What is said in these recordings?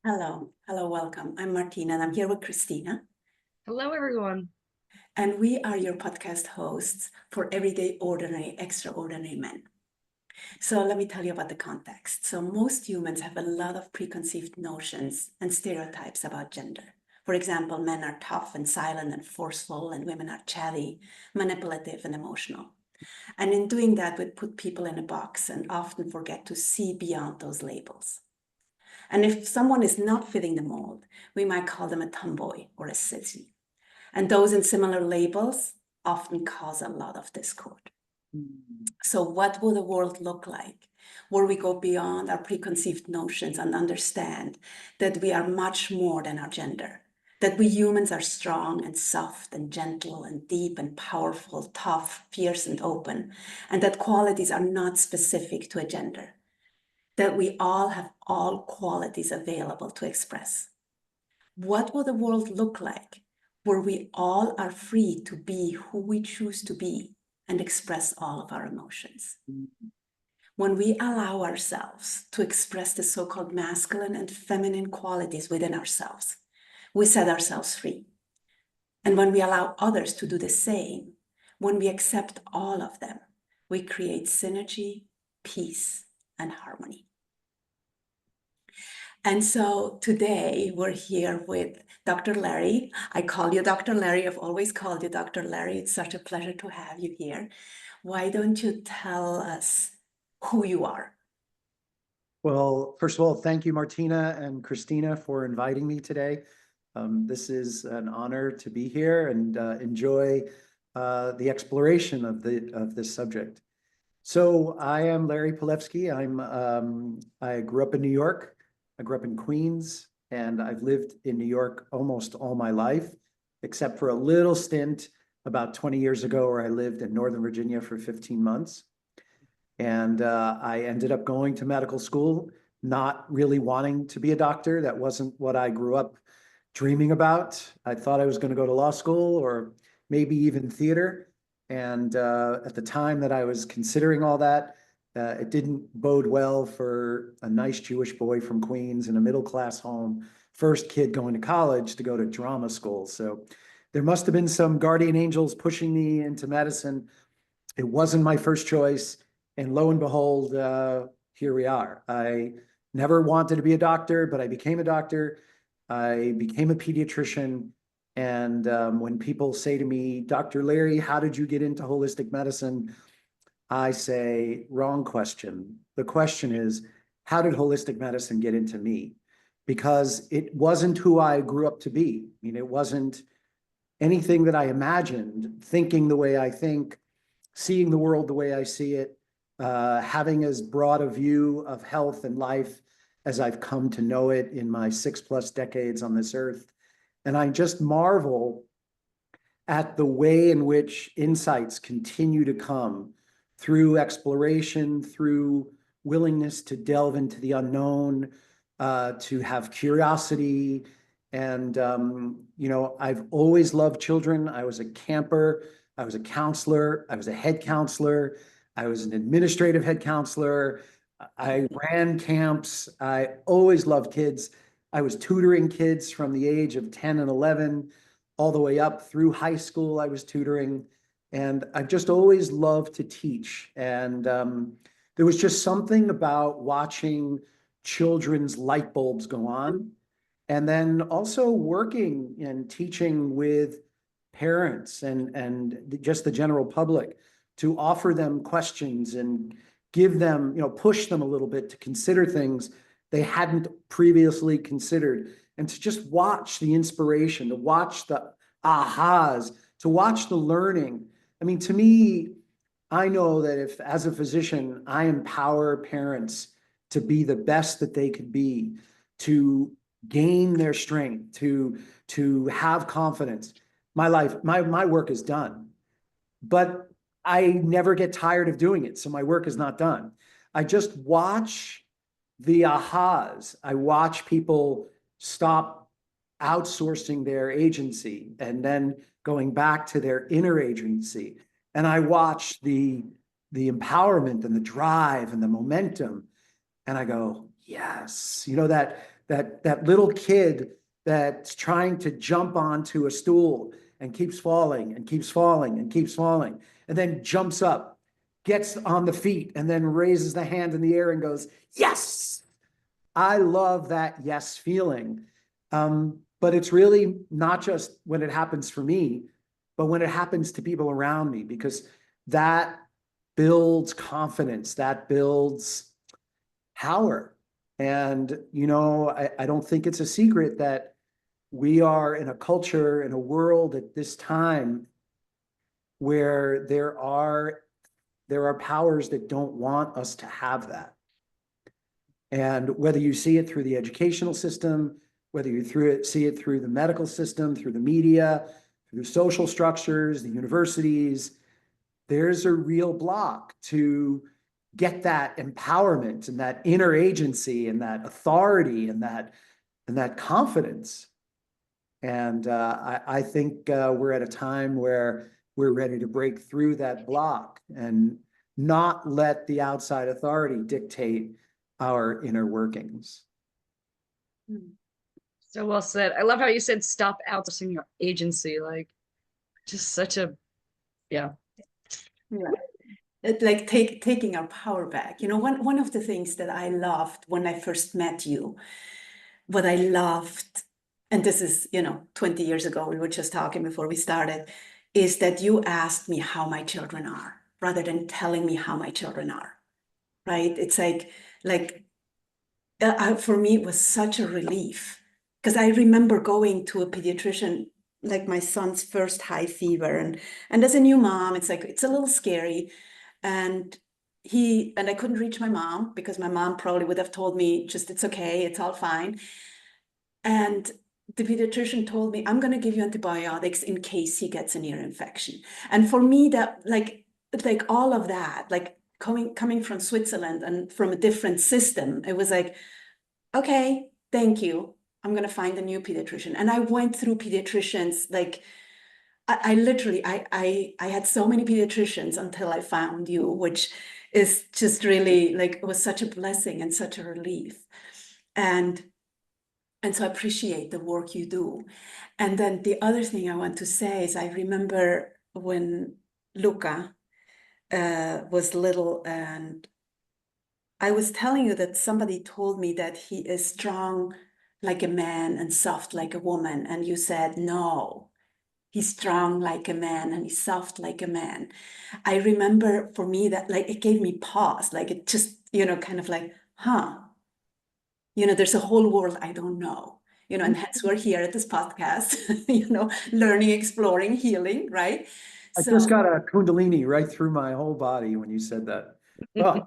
Hello, welcome. I'm Martina and I'm here with Christina. Hello, everyone. And we are your podcast hosts for Everyday Ordinary, Extraordinary Men. So let me tell you about the context. So most humans have a lot of preconceived notions and stereotypes about gender. For example, men are tough and silent and forceful, and women are chatty, manipulative, and emotional. And in doing that, we put people in a box and often forget to see beyond those labels. And if someone is not fitting the mold, we might call them a tomboy or a sissy. And those in similar labels often cause a lot of discord. So what will the world look like where we go beyond our preconceived notions and understand that we are much more than our gender? That we humans are strong and soft and gentle and deep and powerful, tough, fierce and open, and that qualities are not specific to a gender. That we all have all qualities available to express. What will the world look like where we all are free to be who we choose to be and express all of our emotions? When we allow ourselves to express the so-called masculine and feminine qualities within ourselves, we set ourselves free. And when we allow others to do the same, when we accept all of them, we create synergy, peace, and harmony. And so today we're here with Dr. Larry. I call you Dr. Larry. I've always called you Dr. Larry. It's such a pleasure to have you here. Why don't you tell us who you are? Well, first of all, thank you, Martina and Christina, for inviting me today. This is an honor to be here and enjoy the exploration of this subject. So I am Larry Palevsky. I grew up in New York. I grew up in Queens, and I've lived in New York almost all my life, except for a little stint about 20 years ago where I lived in Northern Virginia for 15 months. And I ended up going to medical school, not really wanting to be a doctor. That wasn't what I grew up dreaming about. I thought I was going to go to law school or maybe even theater. And at the time that I was considering all that, it didn't bode well for a nice Jewish boy from Queens in a middle-class home, first kid going to college to go to drama school. So there must have been some guardian angels pushing me into medicine. It wasn't my first choice. And lo and behold, here we are. I never wanted to be a doctor, but I became a doctor. I became a pediatrician. And when people say to me, Dr. Larry, how did you get into holistic medicine? I say, wrong question. The question is, how did holistic medicine get into me? Because it wasn't who I grew up to be. I mean, it wasn't anything that I imagined, thinking the way I think, seeing the world the way I see it, having as broad a view of health and life as I've come to know it in my 6+ decades on this earth. And I just marvel at the way in which insights continue to come through exploration, through willingness to delve into the unknown, to have curiosity. And, I've always loved children. I was a camper. I was a counselor. I was a head counselor. I was an administrative head counselor. I ran camps. I always loved kids. I was tutoring kids from the age of 10 and 11 all the way up through high school. I was tutoring, and I've just always loved to teach. And there was just something about watching children's light bulbs go on, and then also working and teaching with parents and just the general public to offer them questions and give them, push them a little bit to consider things they hadn't previously considered, and to just watch the inspiration, to watch the ahas, to watch the learning. I mean, to me, I know that if, as a physician, I empower parents to be the best that they could be, to gain their strength, to have confidence, my work is done. But I never get tired of doing it, so my work is not done. I just watch the ahas. I watch people stop outsourcing their agency and then going back to their inner agency. And I watch the empowerment and the drive and the momentum. And I go, yes, that little kid that's trying to jump onto a stool and keeps falling and keeps falling and keeps falling, and then jumps up, gets on the feet, and then raises the hand in the air and goes, yes. I love that yes feeling. But it's really not just when it happens for me, but when it happens to people around me, because that builds confidence, that builds power. And, you know, I don't think it's a secret that we are in a culture, in a world at this time where there are powers that don't want us to have that. And whether you see it through the educational system, whether you see it through the medical system, through the media, through social structures, the universities, there's a real block to get that empowerment and that inner agency and that authority and that confidence. And I think we're at a time where we're ready to break through that block and not let the outside authority dictate our inner workings. So well said. I love how you said stop outsourcing your agency. Like, just such a, yeah. It's like taking our power back. You know, one of the things that I loved when I first met you, what I loved, and this is, you know, 20 years ago, we were just talking before we started, is that you asked me how my children are rather than telling me how my children are, right? It's like for me, it was such a relief, because I remember going to a pediatrician, like my son's first high fever, and as a new mom, it's like, it's a little scary. And I couldn't reach my mom, because my mom probably would have told me, just, it's okay, it's all fine. And the pediatrician told me, I'm going to give you antibiotics in case he gets an ear infection. And for me, that like all of that, like coming from Switzerland and from a different system, it was like, okay, thank you. I'm going to find a new pediatrician. And I went through pediatricians, like I literally, I had so many pediatricians until I found you, which is just really like, it was such a blessing and such a relief. And so I appreciate the work you do. And then the other thing I want to say is, I remember when Luca was little, and I was telling you that somebody told me that he is strong like a man and soft like a woman. And you said, no, he's strong like a man and he's soft like a man. I remember for me that, like, it gave me pause, like it just, you know, kind of like, huh, you know, there's a whole world I don't know, you know, and hence we're here at this podcast, you know, learning, exploring, healing, right? I just got a Kundalini right through my whole body when you said that. Oh,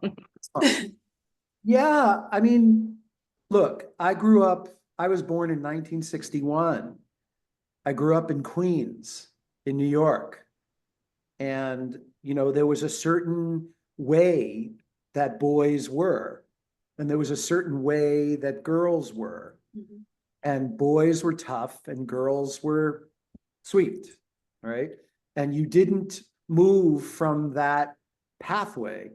yeah, I mean, look, I was born in 1961. I grew up in Queens, in New York. And, you know, there was a certain way that boys were, and there was a certain way that girls were. Mm-hmm. And boys were tough and girls were sweet, right? And you didn't move from that pathway.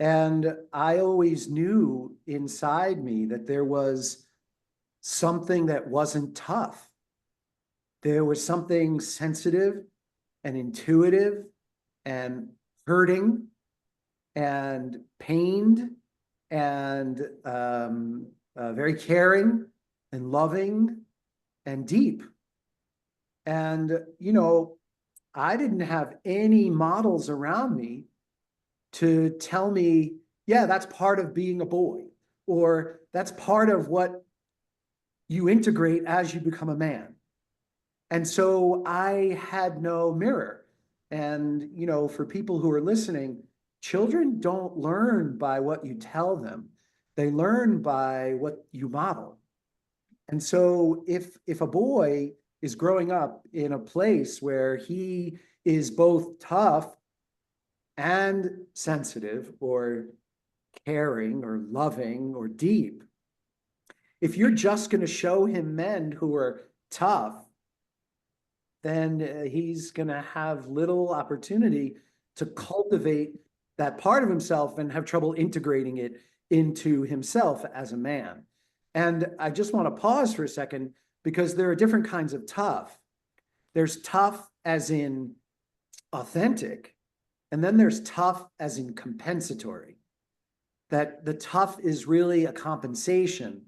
And I always knew inside me that there was something that wasn't tough. There was something sensitive and intuitive and hurting and pained and very caring and loving and deep. And, you know, I didn't have any models around me to tell me, yeah, that's part of being a boy, or that's part of what you integrate as you become a man. And so I had no mirror. And, you know, for people who are listening, children don't learn by what you tell them. They learn by what you model. And so if a boy is growing up in a place where he is both tough and sensitive or caring or loving or deep, if you're just going to show him men who are tough, then he's going to have little opportunity to cultivate that part of himself and have trouble integrating it into himself as a man. And I just want to pause for a second because there are different kinds of tough. There's tough as in authentic, and then there's tough as in compensatory. That the tough is really a compensation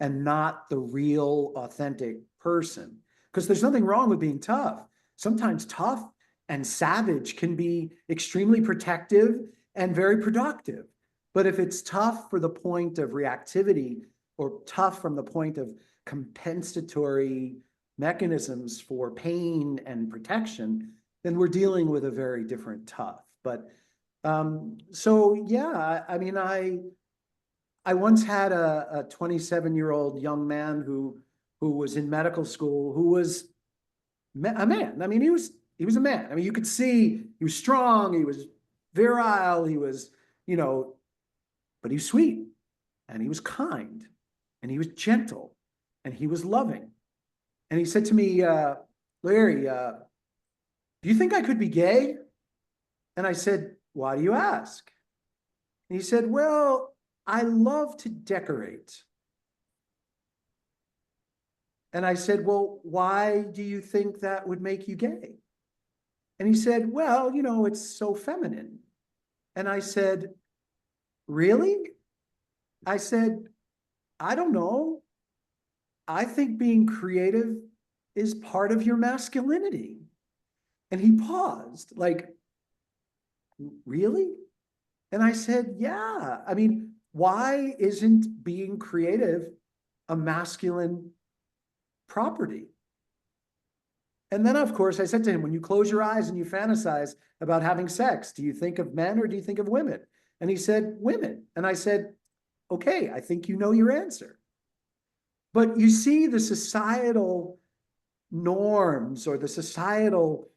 and not the real authentic person. Because there's nothing wrong with being tough. Sometimes tough and savage can be extremely protective and very productive. But if it's tough for the point of reactivity or tough from the point of compensatory mechanisms for pain and protection, then we're dealing with a very different tough. But so yeah, I mean, I once had a 27-year-old young man who was in medical school, who was a man. I mean, he was a man. I mean, you could see he was strong, he was virile, he was, but he was sweet, and he was kind, and he was gentle, and he was loving. And he said to me, Larry, do you think I could be gay? And I said, why do you ask? And he said, well, I love to decorate. And I said, well, why do you think that would make you gay? And he said, well, it's so feminine. And I said, really? I said, I don't know. I think being creative is part of your masculinity. And he paused, like, really? And I said, yeah. I mean, why isn't being creative a masculine property? And then, of course, I said to him, when you close your eyes and you fantasize about having sex, do you think of men or do you think of women? And he said, women. And I said, okay, I think you know your answer. But you see, the societal norms or the societal,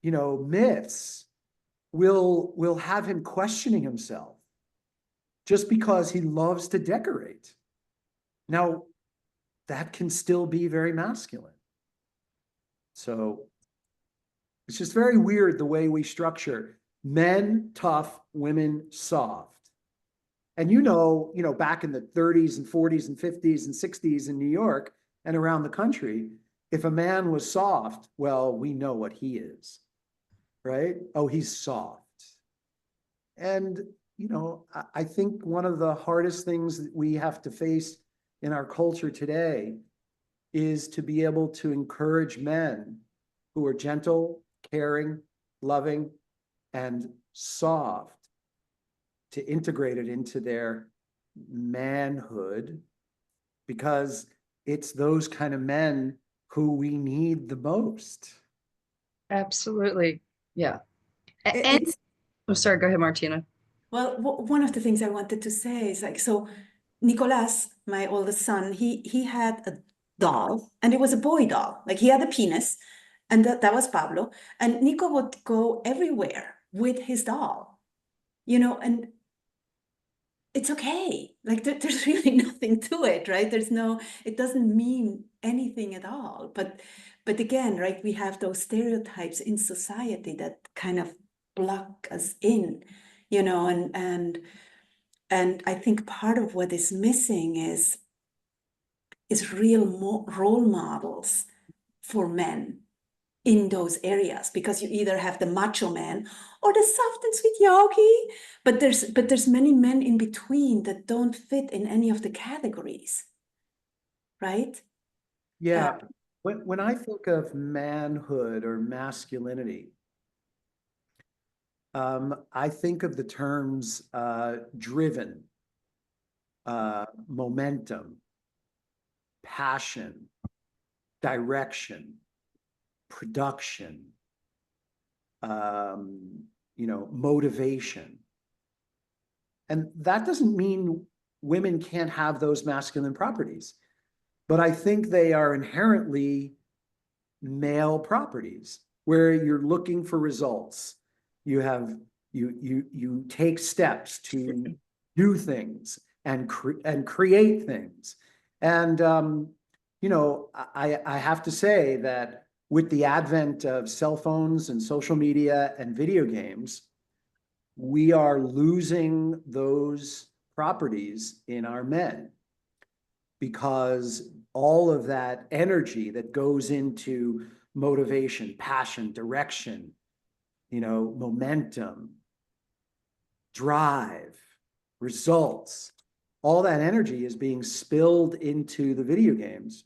myths will have him questioning himself just because he loves to decorate. Now, that can still be very masculine. So it's just very weird the way we structure men tough, women soft. And back in the 30s and 40s and 50s and 60s in New York and around the country, if a man was soft, well, we know what he is, right? Oh, he's soft. And, I think one of the hardest things that we have to face in our culture today is to be able to encourage men who are gentle, caring, loving, and soft to integrate it into their manhood, because it's those kind of men who we need the most. Absolutely. Yeah. And It's oh, sorry, go ahead, Martina. well, one of the things I wanted to say is like, so Nicolas, my oldest son, he had a doll, and it was a boy doll. Like, he had a penis, and that was Pablo. And Nico would go everywhere with his doll, and it's okay. Like, there's really nothing to it, right? It doesn't mean anything at all. But again, right, we have those stereotypes in society that kind of block us in, and I think part of what is missing is real role models for men in those areas, because you either have the macho man or the soft and sweet yogi, but there's many men in between that don't fit in any of the categories, right? Yeah. When I think of manhood or masculinity, I think of the terms driven, momentum, passion, direction, production, motivation. And that doesn't mean women can't have those masculine properties, but I think they are inherently male properties where you're looking for results. You take steps to do things and create things. And I have to say that with the advent of cell phones and social media and video games, we are losing those properties in our men. because all of that energy that goes into motivation, passion, direction, momentum, drive, results, all that energy is being spilled into the video games,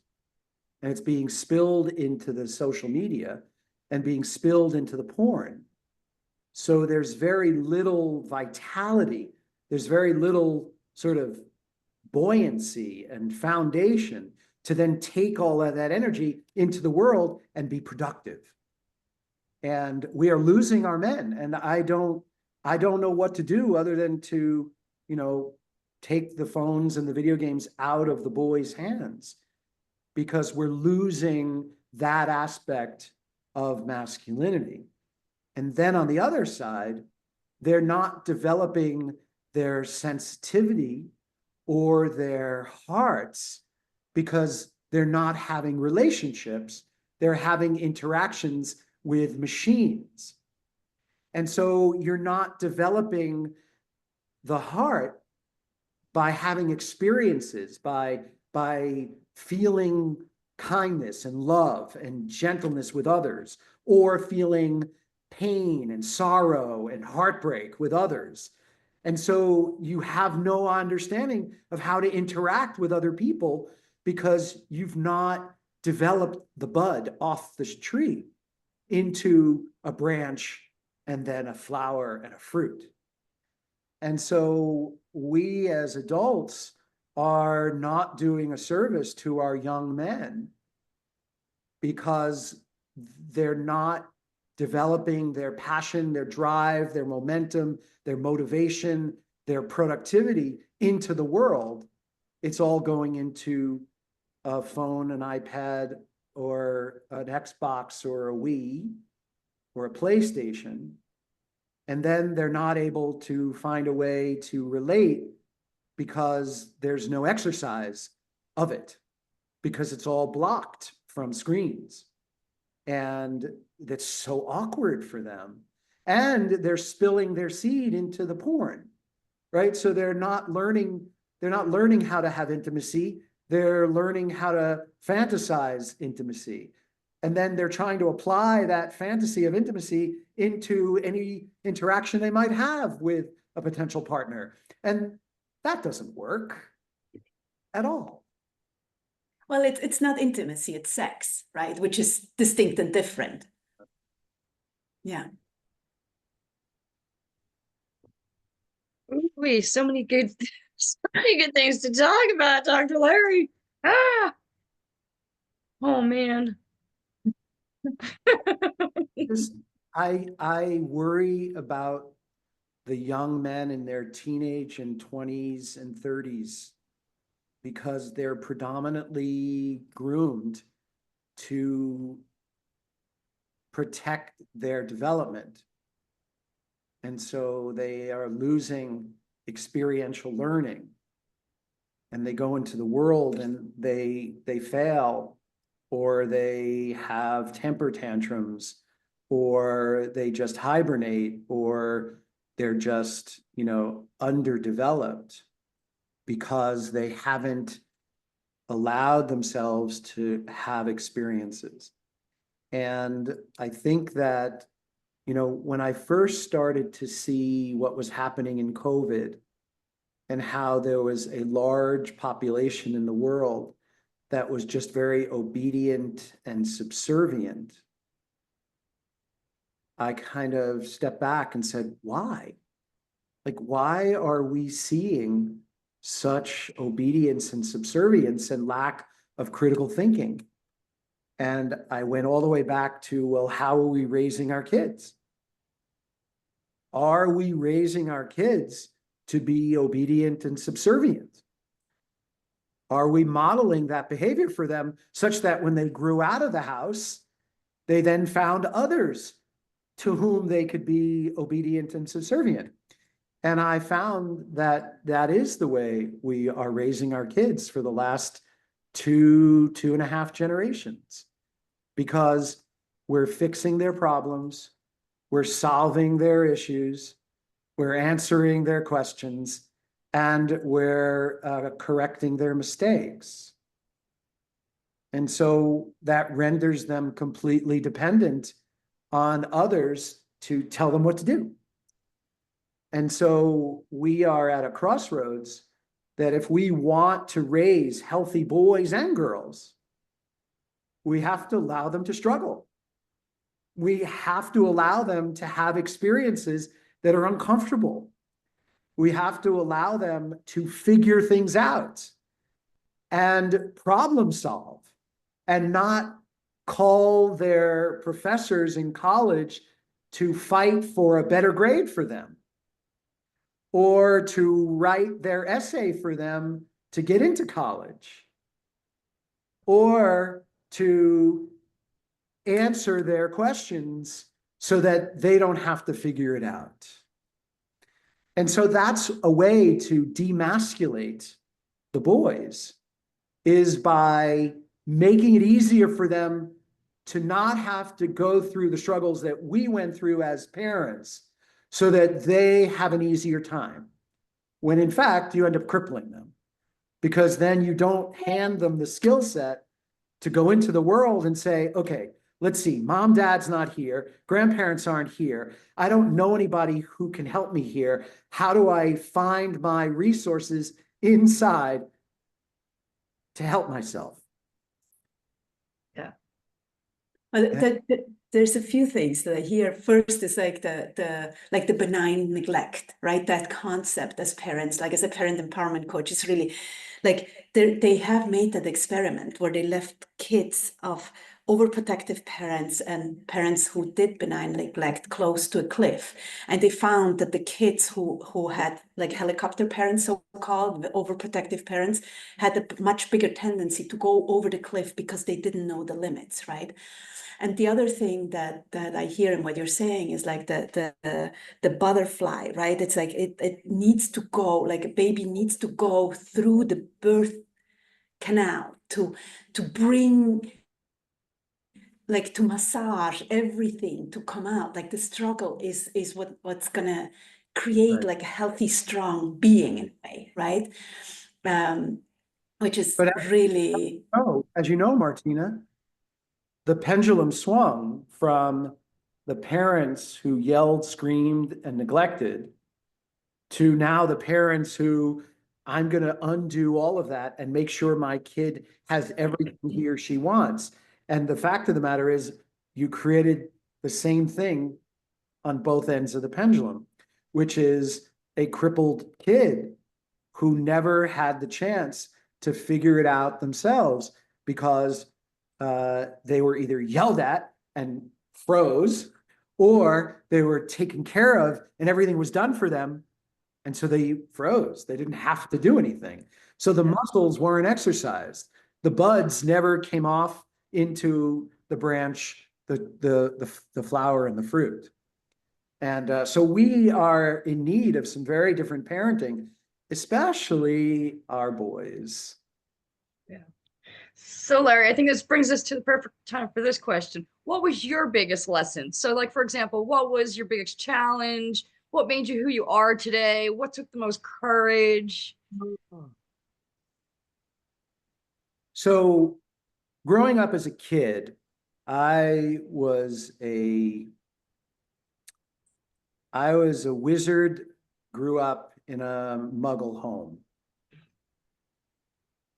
and it's being spilled into the social media and being spilled into the porn. So there's very little vitality. There's very little sort of buoyancy and foundation to then take all of that energy into the world and be productive. And we are losing our men. And I don't know what to do other than to, take the phones and the video games out of the boys' hands, because we're losing that aspect of masculinity. And then on the other side, they're not developing their sensitivity or their hearts because they're not having relationships. They're having interactions with machines. And so you're not developing the heart by having experiences, by feeling kindness and love and gentleness with others, or feeling pain and sorrow and heartbreak with others. And so you have no understanding of how to interact with other people because you've not developed the bud off the tree into a branch and then a flower and a fruit. And so we as adults are not doing a service to our young men because they're not developing their passion, their drive, their momentum, their motivation, their productivity into the world. It's all going into a phone, an iPad, or an Xbox, or a Wii, or a PlayStation. And then they're not able to find a way to relate because there's no exercise of it, because it's all blocked from screens. And that's so awkward for them. And they're spilling their seed into the porn, right? So they're not learning how to have intimacy. They're learning how to fantasize intimacy. And then they're trying to apply that fantasy of intimacy into any interaction they might have with a potential partner. And that doesn't work at all. Well, it's not intimacy, it's sex, right? Which is distinct and different. Yeah. Ooh, so many good things to talk about, Dr. Larry. Ah, oh man. I worry about the young men in their teenage and 20s and 30s because they're predominantly groomed to protect their development. And so they are losing experiential learning. And they go into the world and they fail, or they have temper tantrums, or they just hibernate, or they're just, underdeveloped because they haven't allowed themselves to have experiences. And I think that, when I first started to see what was happening in COVID and how there was a large population in the world that was just very obedient and subservient, I kind of stepped back and said, why? Like, why are we seeing such obedience and subservience and lack of critical thinking? And I went all the way back to, well, how are we raising our kids? Are we raising our kids to be obedient and subservient? Are we modeling that behavior for them such that when they grew out of the house, they then found others to whom they could be obedient and subservient? And I found that that is the way we are raising our kids for the last two and a half generations, because we're fixing their problems, we're solving their issues, we're answering their questions, and we're correcting their mistakes. And so that renders them completely dependent on others to tell them what to do. And so we are at a crossroads that if we want to raise healthy boys and girls, we have to allow them to struggle. We have to allow them to have experiences that are uncomfortable. We have to allow them to figure things out and problem solve and not call their professors in college to fight for a better grade for them or to write their essay for them to get into college or to answer their questions so that they don't have to figure it out. And so that's a way to demasculate the boys, is by making it easier for them to not have to go through the struggles that we went through as parents so that they have an easier time. When in fact, you end up crippling them, because then you don't hand them the skill set to go into the world and say, okay, let's see, mom, dad's not here, grandparents aren't here, I don't know anybody who can help me here. How do I find my resources inside to help myself? Well, there's a few things that I hear. First is like the benign neglect, right? That concept as parents, like as a parent empowerment coach, is really like they have made that experiment where they left kids of overprotective parents and parents who did benign neglect close to a cliff, and they found that the kids who had like helicopter parents, so-called overprotective parents, had a much bigger tendency to go over the cliff because they didn't know the limits, right? And the other thing that I hear in what you're saying is like the butterfly, right? It's like it needs to go, like a baby needs to go through the birth canal to bring, like to massage everything to come out. Like the struggle is what's gonna create Right. like a healthy, strong being in a way, right? Which is But really, as you know, Martina, the pendulum swung from the parents who yelled, screamed, and neglected to now the parents who, I'm going to undo all of that and make sure my kid has everything he or she wants. And the fact of the matter is, you created the same thing on both ends of the pendulum, which is a crippled kid who never had the chance to figure it out themselves because they were either yelled at and froze, or they were taken care of and everything was done for them. And so they froze. They didn't have to do anything. So the muscles weren't exercised. The buds never came off into the branch, the flower and the fruit. And so we are in need of some very different parenting, especially our boys. Yeah. So Larry, I think this brings us to the perfect time for this question. What was your biggest lesson? So like, for example, what was your biggest challenge? What made you who you are today? What took the most courage? So growing up as a kid, I was a wizard, grew up in a muggle home.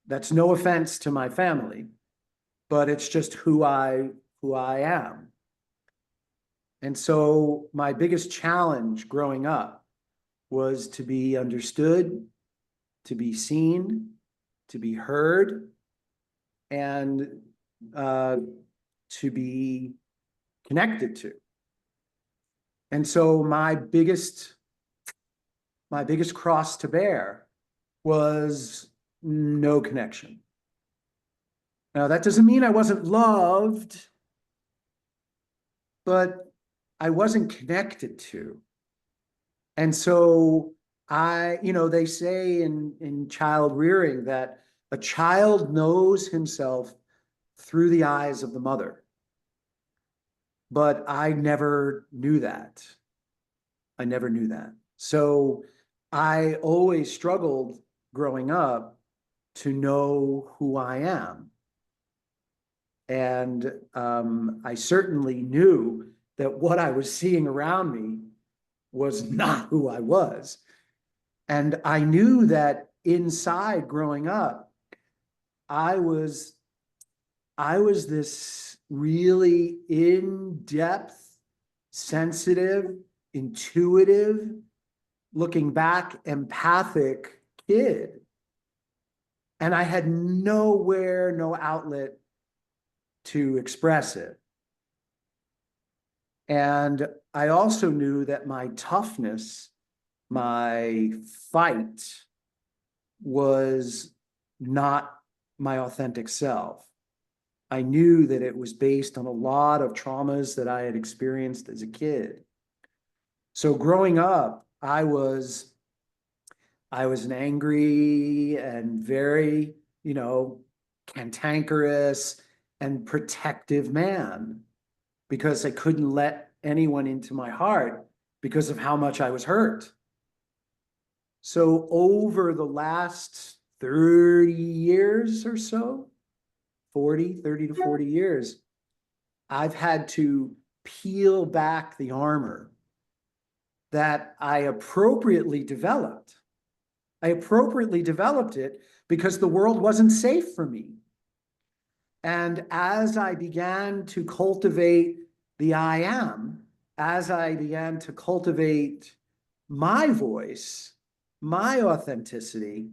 That's no offense to my family, but it's just who I am. And so my biggest challenge growing up was to be understood, to be seen, to be heard, and to be connected to. And so my biggest cross to bear was no connection. Now, that doesn't mean I wasn't loved, but I wasn't connected to. And so they say in child rearing that a child knows himself through the eyes of the mother. But I never knew that. I never knew that. So I always struggled growing up to know who I am. And I certainly knew that what I was seeing around me was not who I was. And I knew that inside growing up, I was this really in-depth, sensitive, intuitive, looking back, empathic kid. And I had nowhere, no outlet to express it. And I also knew that my toughness, my fight, was not my authentic self. I knew that it was based on a lot of traumas that I had experienced as a kid. So growing up, I was an angry and very, cantankerous and protective man, because I couldn't let anyone into my heart because of how much I was hurt. So over the last 30 years or so, 30 to 40 years, I've had to peel back the armor that I appropriately developed. I appropriately developed it because the world wasn't safe for me. And as I began to cultivate the I am, as I began to cultivate my voice, my authenticity,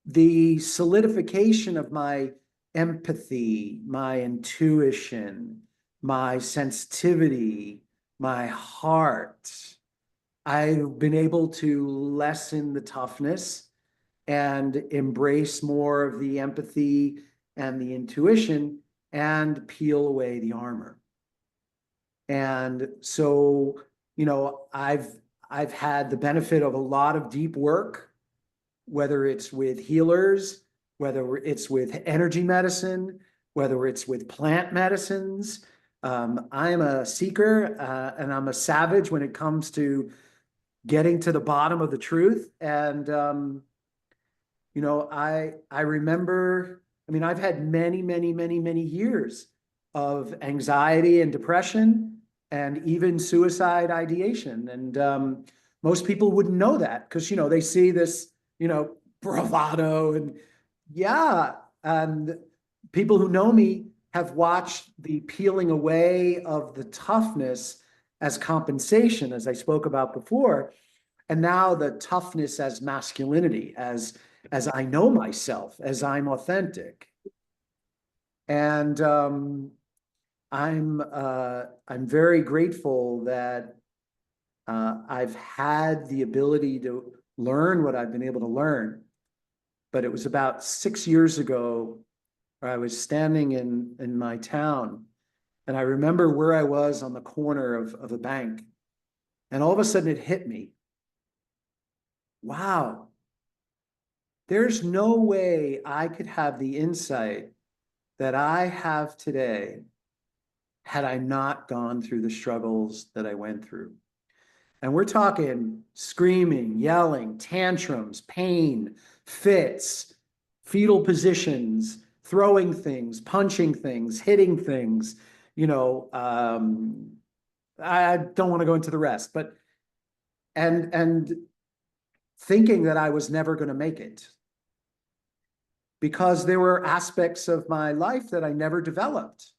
the solidification of my empathy, my intuition, my sensitivity, my heart, I've been able to lessen the toughness and embrace more of the empathy and the intuition and peel away the armor. And so, I've had the benefit of a lot of deep work, whether it's with healers, whether it's with energy medicine, whether it's with plant medicines. I'm a seeker and I'm a savage when it comes to getting to the bottom of the truth. And, I remember, I've had many, many, many, many years of anxiety and depression and even suicide ideation. And most people wouldn't know that because, they see this, bravado and and people who know me have watched the peeling away of the toughness as compensation, as I spoke about before. And now the toughness as masculinity, as I know myself, as I'm authentic. And I'm very grateful that I've had the ability to learn what I've been able to learn. But it was about 6 years ago where I was standing in my town, and I remember where I was on the corner of a bank, and all of a sudden it hit me. Wow, there's no way I could have the insight that I have today had I not gone through the struggles that I went through. And we're talking screaming, yelling, tantrums, pain, fits, fetal positions, throwing things, punching things, hitting things. I don't want to go into the rest, but and thinking that I was never going to make it because there were aspects of my life that I never developed.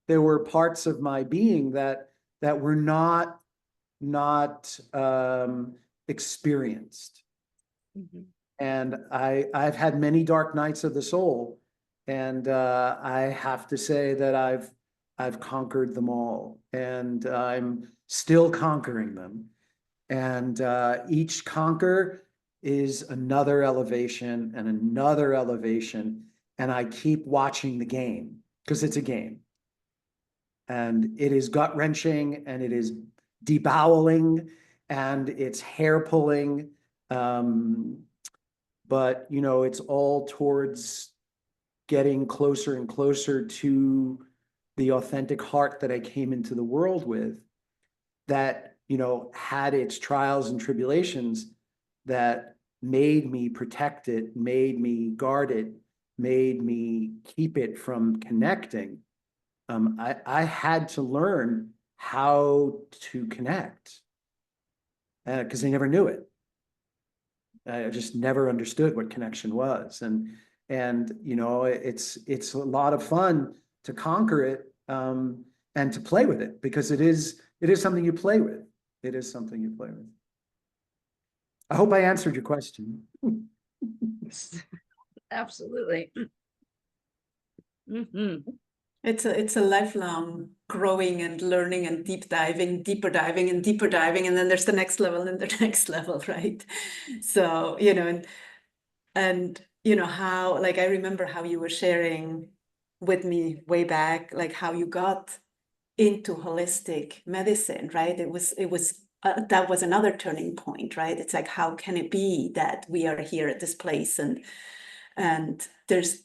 There were parts of my being that were not experienced. Mhm. And I've had many dark nights of the soul, and I have to say that I've conquered them all, and I'm still conquering them. And each conquer is another elevation and another elevation, and I keep watching the game because it's a game. And it is gut-wrenching, and it is deboweling, and it's hair-pulling. But, it's all towards getting closer and closer to the authentic heart that I came into the world with, that had its trials and tribulations that made me protect it, made me guard it, made me keep it from connecting. I had to learn how to connect because I never knew it. I just never understood what connection was. And it's a lot of fun to conquer it and to play with it, because it is something you play with. It is something you play with. I hope I answered your question. Absolutely. It's a lifelong growing and learning and deeper diving and deeper diving, and then there's the next level and the next level, right? So, and how, like, I remember how you were sharing with me way back, like how you got into holistic medicine, right? It was that was another turning point, right? It's like, how can it be that we are here at this place and there's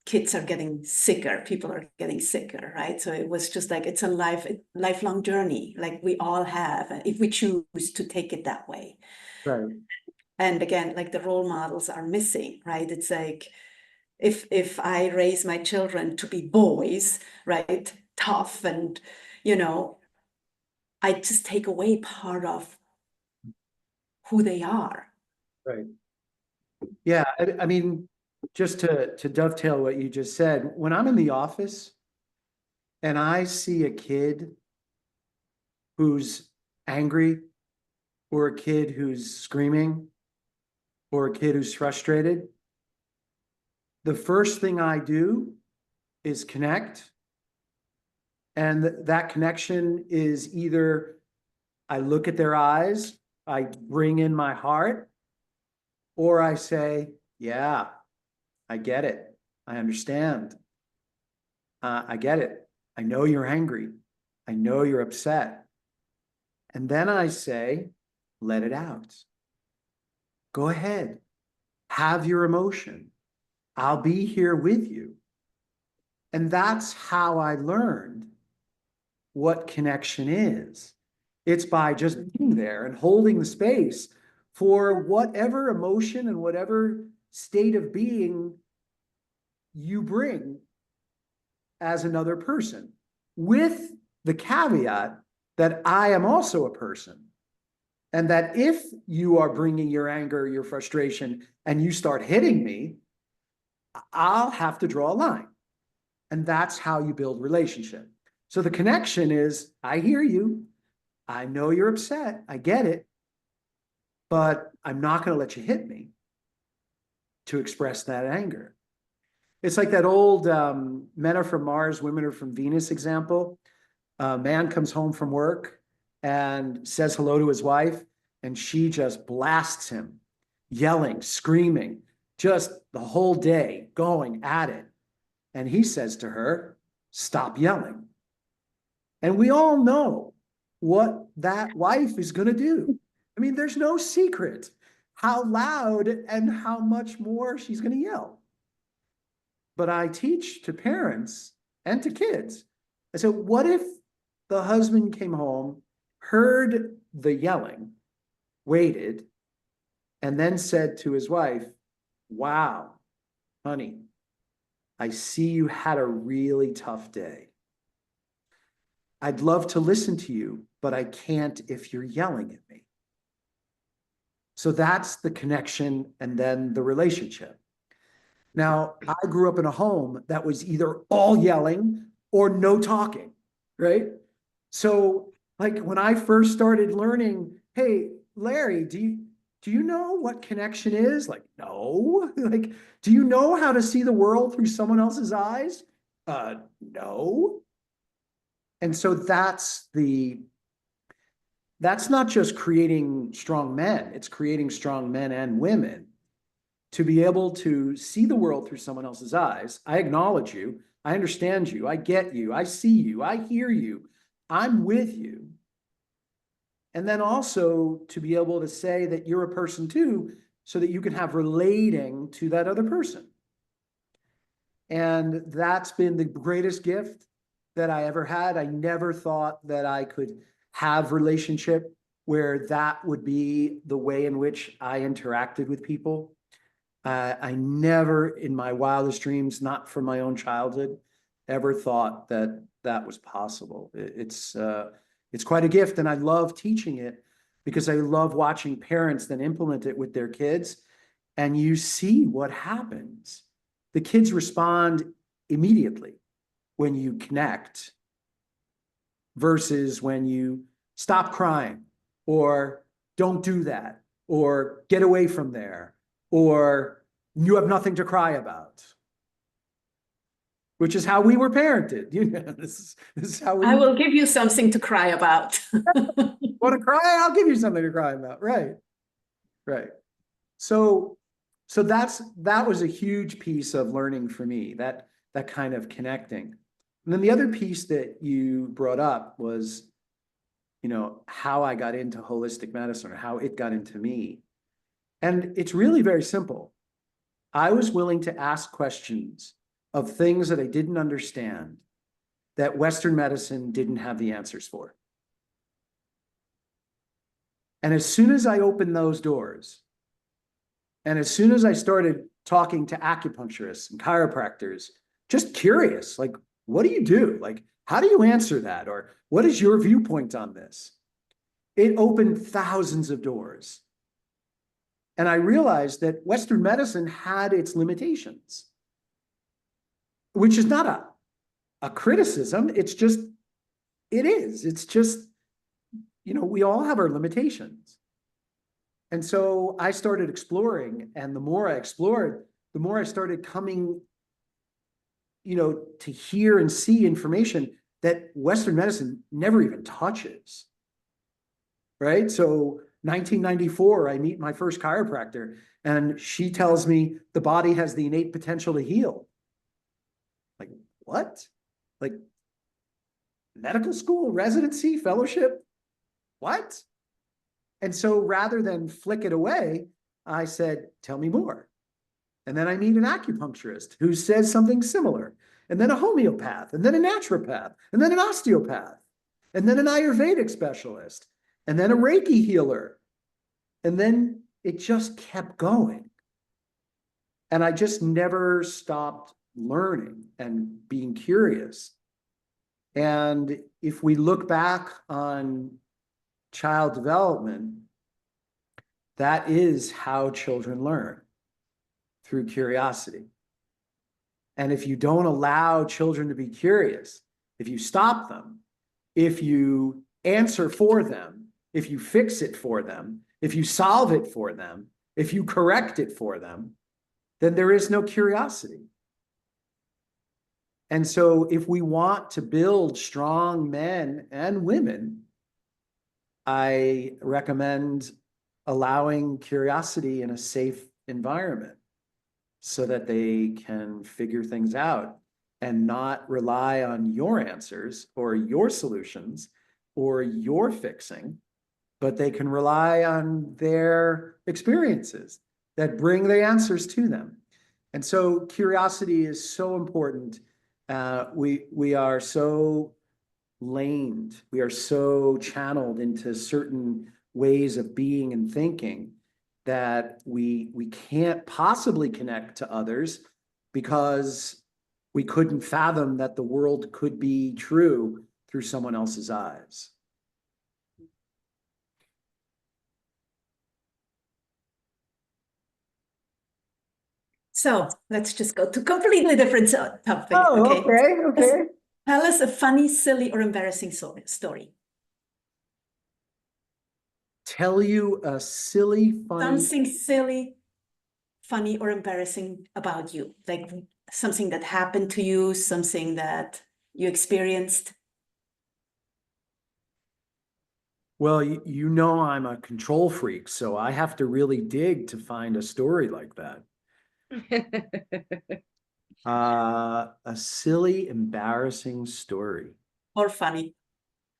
kids are getting sicker, people are getting sicker, right? So it was just like, it's a lifelong journey, like we all have, if we choose to take it that way. Right. And again, like the role models are missing, right? It's like, if I raise my children to be boys, right, tough, and I just take away part of who they are. Right. Yeah. I mean, just to dovetail what you just said, when I'm in the office and I see a kid who's angry, or a kid who's screaming, or a kid who's frustrated, the first thing I do is connect. And that connection is either I look at their eyes, I bring in my heart, or I say, yeah, I get it. I understand. I get it. I know you're angry. I know you're upset. And then I say, let it out. Go ahead. Have your emotion. I'll be here with you. And that's how I learned what connection is. It's by just being there and holding the space for whatever emotion and whatever state of being you bring as another person, with the caveat that I am also a person. And that if you are bringing your anger, your frustration, and you start hitting me, I'll have to draw a line. And that's how you build relationship. So the connection is, I hear you. I know you're upset. I get it. But I'm not going to let you hit me to express that anger. It's like that old men are from Mars, women are from Venus example. A man comes home from work and says hello to his wife, and she just blasts him, yelling, screaming, just the whole day going at it. And he says to her, stop yelling. And we all know what that wife is going to do. I mean, there's no secret how loud and how much more she's going to yell. But I teach to parents and to kids. I said, what if the husband came home, heard the yelling, waited, and then said to his wife, wow, honey, I see you had a really tough day. I'd love to listen to you, but I can't if you're yelling at me. So that's the connection and then the relationship. Now, I grew up in a home that was either all yelling or no talking, right? So like when I first started learning, hey, Larry, do you know what connection is? Like, no. Like, do you know how to see the world through someone else's eyes? No. And so that's not just creating strong men, it's creating strong men and women to be able to see the world through someone else's eyes. I acknowledge you. I understand you. I get you. I see you. I hear you. I'm with you. And then also to be able to say that you're a person too, so that you can have relating to that other person. And that's been the greatest gift that I ever had. I never thought that I could have relationship where that would be the way in which I interacted with people. I never in my wildest dreams, not from my own childhood, ever thought that that was possible. It's quite a gift, and I love teaching it because I love watching parents then implement it with their kids, and you see what happens. The kids respond immediately when you connect versus when you stop crying or don't do that or get away from there or you have nothing to cry about, which is how we were parented. You know, this is how we. I will give you something to cry about. Want to cry? I'll give you something to cry about. Right. Right. So that was a huge piece of learning for me, that kind of connecting. And then the other piece that you brought up was, you know, how I got into holistic medicine or how it got into me. And it's really very simple. I was willing to ask questions of things that I didn't understand that Western medicine didn't have the answers for. And as soon as I opened those doors, and as soon as I started talking to acupuncturists and chiropractors, just curious, like, what do you do? Like, how do you answer that? Or what is your viewpoint on this? It opened thousands of doors. And I realized that Western medicine had its limitations, which is not a criticism. It's just, it is. It's just, you know, we all have our limitations. And so I started exploring, and the more I explored, the more I started coming, you know, to hear and see information that Western medicine never even touches. Right? So 1994, I meet my first chiropractor, and she tells me the body has the innate potential to heal. Like, what? Like, medical school, residency, fellowship? What? And so rather than flick it away, I said, tell me more. And then I meet an acupuncturist who says something similar, and then a homeopath, and then a naturopath, and then an osteopath, and then an Ayurvedic specialist, and then a Reiki healer. And then it just kept going. And I just never stopped learning and being curious. And if we look back on child development, that is how children learn, through curiosity. And if you don't allow children to be curious, if you stop them, if you answer for them, if you fix it for them, if you solve it for them, if you correct it for them, then there is no curiosity. And so if we want to build strong men and women, I recommend allowing curiosity in a safe environment so that they can figure things out and not rely on your answers or your solutions or your fixing, but they can rely on their experiences that bring the answers to them. And so curiosity is so important. We are so lamed, we are so channeled into certain ways of being and thinking that we can't possibly connect to others because we couldn't fathom that the world could be true through someone else's eyes. So let's just go to completely different topic. Oh, okay. Tell us a funny, silly, or embarrassing story. Tell you a silly, funny. Something silly, funny, or embarrassing about you, like something that happened to you, something that you experienced. Well, you know I'm a control freak, so I have to really dig to find a story like that. A silly, embarrassing story. Or funny.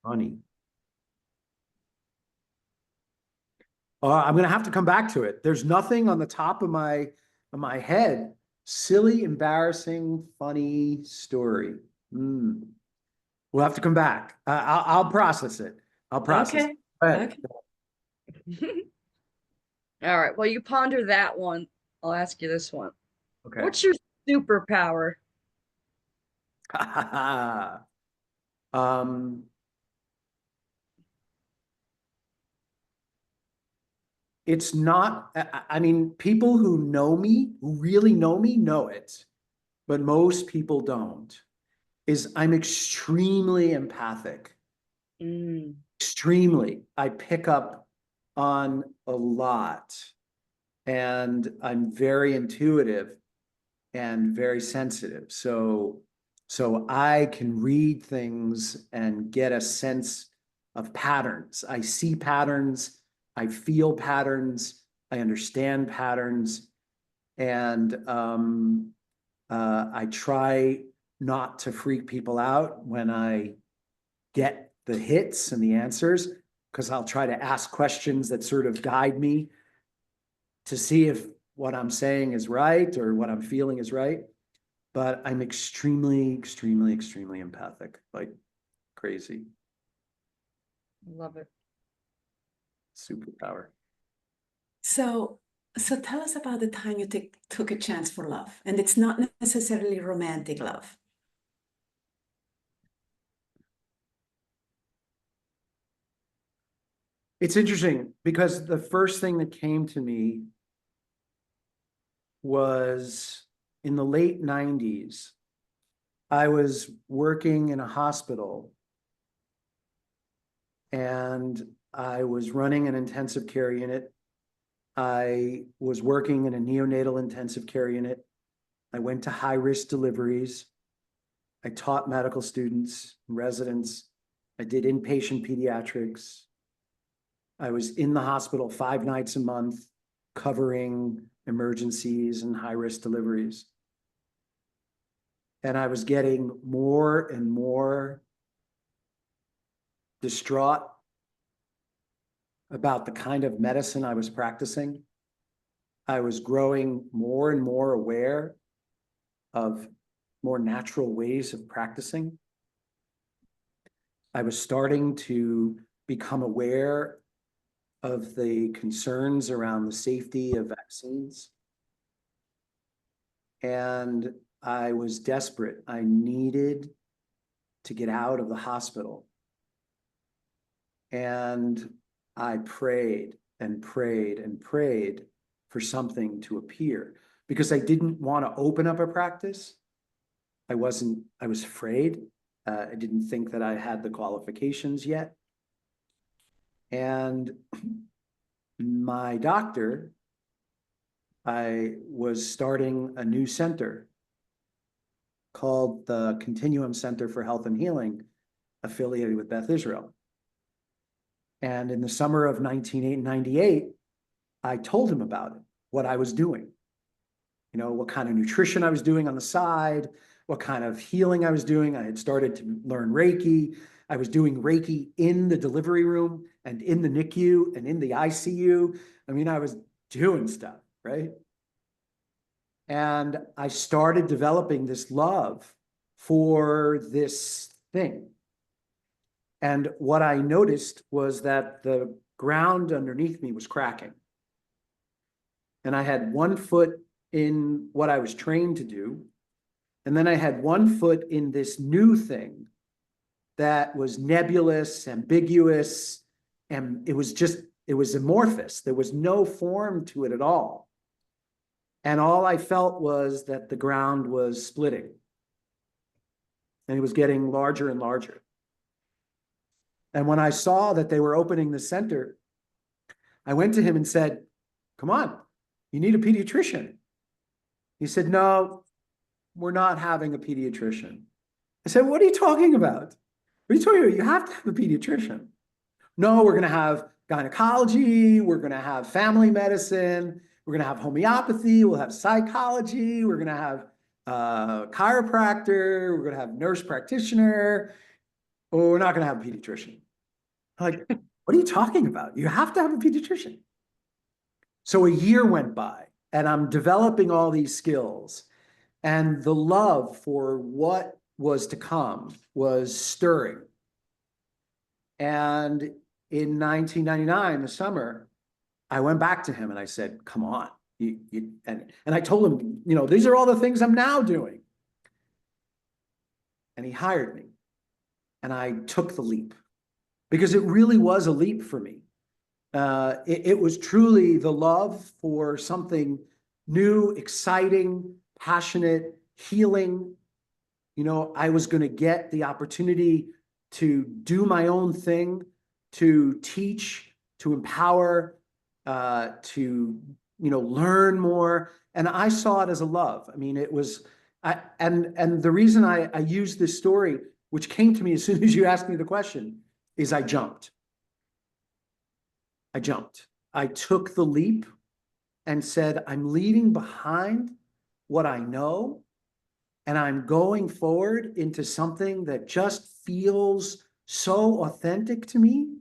Funny. I'm going to have to come back to it. There's nothing on the top of my head. Silly, embarrassing, funny story. We'll have to come back. I'll process it. I'll process it. Okay. All right. Well, you ponder that one. I'll ask you this one. Okay. What's your superpower? Um, it's not, I mean, people who know me, who really know it, but most people don't, is I'm extremely empathic. Mm, Extremely. I pick up on a lot, and I'm very intuitive and very sensitive. So I can read things and get a sense of patterns. I see patterns, I feel patterns, I understand patterns, and I try not to freak people out when I get the hits and the answers, because I'll try to ask questions that sort of guide me to see if what I'm saying is right or what I'm feeling is right. But I'm extremely, extremely, extremely empathic, like crazy. love it. Superpower. So, so tell us about the time you took a chance for love, and it's not necessarily romantic love. It's interesting because the first thing that came to me was in the late 90s. I was working in a hospital, and I was running an intensive care unit. I was working in a neonatal intensive care unit. I went to high-risk deliveries. I taught medical students, residents. I did inpatient pediatrics. I was in the hospital 5 nights a month, covering emergencies and high-risk deliveries. And I was getting more and more distraught about the kind of medicine I was practicing. I was growing more and more aware of more natural ways of practicing. I was starting to become aware of the concerns around the safety of vaccines. And I was desperate. I needed to get out of the hospital. And I prayed and prayed and prayed for something to appear, because I didn't want to open up a practice. I was afraid. I didn't think that I had the qualifications yet. And my doctor, I was starting a new center called the Continuum Center for Health and Healing, affiliated with Beth Israel. And in the summer of 1998, I told him about it, what I was doing, what kind of nutrition I was doing on the side, what kind of healing I was doing. I had started to learn Reiki. I was doing Reiki in the delivery room and in the NICU and in the ICU. I mean, I was doing stuff, right? And I started developing this love for this thing. And what I noticed was that the ground underneath me was cracking. And I had one foot in what I was trained to do. And then I had one foot in this new thing that was nebulous, ambiguous, and it was amorphous. There was no form to it at all. And all I felt was that the ground was splitting. And it was getting larger and larger. And when I saw that they were opening the center, I went to him and said, "Come on, you need a pediatrician." He said, "No, we're not having a pediatrician." I said, "What are you talking about? What are you talking about? You have to have a pediatrician." "No, we're going to have gynecology. We're going to have family medicine. We're going to have homeopathy. We'll have psychology. We're going to have chiropractor. We're going to have nurse practitioner. Oh, we're not going to have a pediatrician." I'm like, "What are you talking about? You have to have a pediatrician." So a year went by, and I'm developing all these skills, and the love for what was to come was stirring. And in 1999, the summer, I went back to him and I said, come on. And I told him, you know, these are all the things I'm now doing. And he hired me. And I took the leap because it really was a leap for me. It was truly the love for something new, exciting, passionate, healing. You know, I was going to get the opportunity to do my own thing, to teach, to empower, to, you know, learn more. And I saw it as a love. I mean, it was, and the reason I used this story, which came to me as soon as you asked me the question, is I jumped. I took the leap and said, I'm leaving behind what I know, and I'm going forward into something that just feels so authentic to me,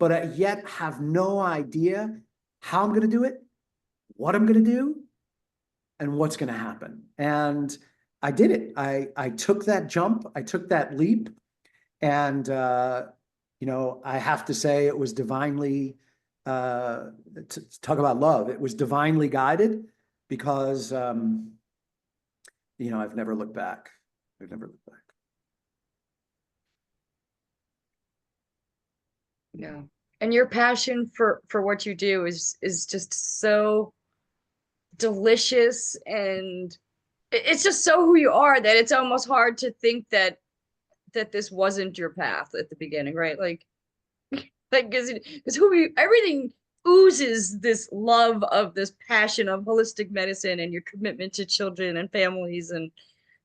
but I yet have no idea how I'm going to do it, what I'm going to do, and what's going to happen. And I did it. I took that jump. I took that leap. And, you know, I have to say it was divinely, to talk about love, it was divinely guided because, you know, I've never looked back. I've never looked back. Yeah. And your passion for what you do is just so delicious, and it's just so who you are that it's almost hard to think that this wasn't your path at the beginning, right? Like because who you, everything oozes this love of this passion of holistic medicine and your commitment to children and families,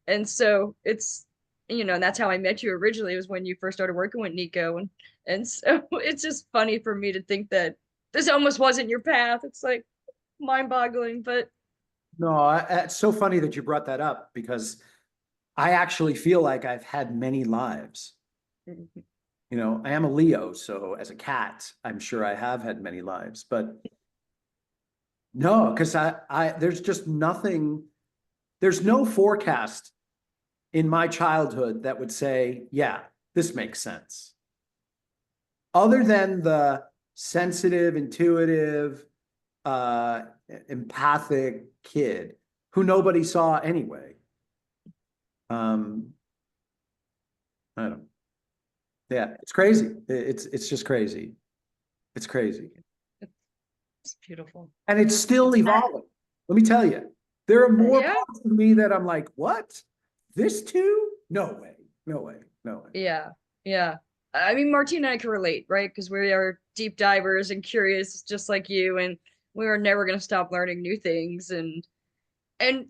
and so it's, you know, and that's how I met you originally, was when you first started working with Nico, and so it's just funny for me to think that this almost wasn't your path. It's like mind-boggling, but No, it's so funny that you brought that up because I actually feel like I've had many lives. You know, I am a Leo, so as a cat, I'm sure I have had many lives, but no, because there's just nothing, there's no forecast in my childhood that would say, yeah, this makes sense. Other than the sensitive, intuitive, empathic kid who nobody saw anyway. I don't know. Yeah, it's crazy. It's just crazy. It's crazy. it's beautiful. And it's still evolving. Let me tell you, there are more Yeah. parts of me that I'm like, what? This too? No way. No way. No way. Yeah. Yeah. I mean, Martina and I can relate, right? Because we are deep divers and curious, just like you, and we are never going to stop learning new things. And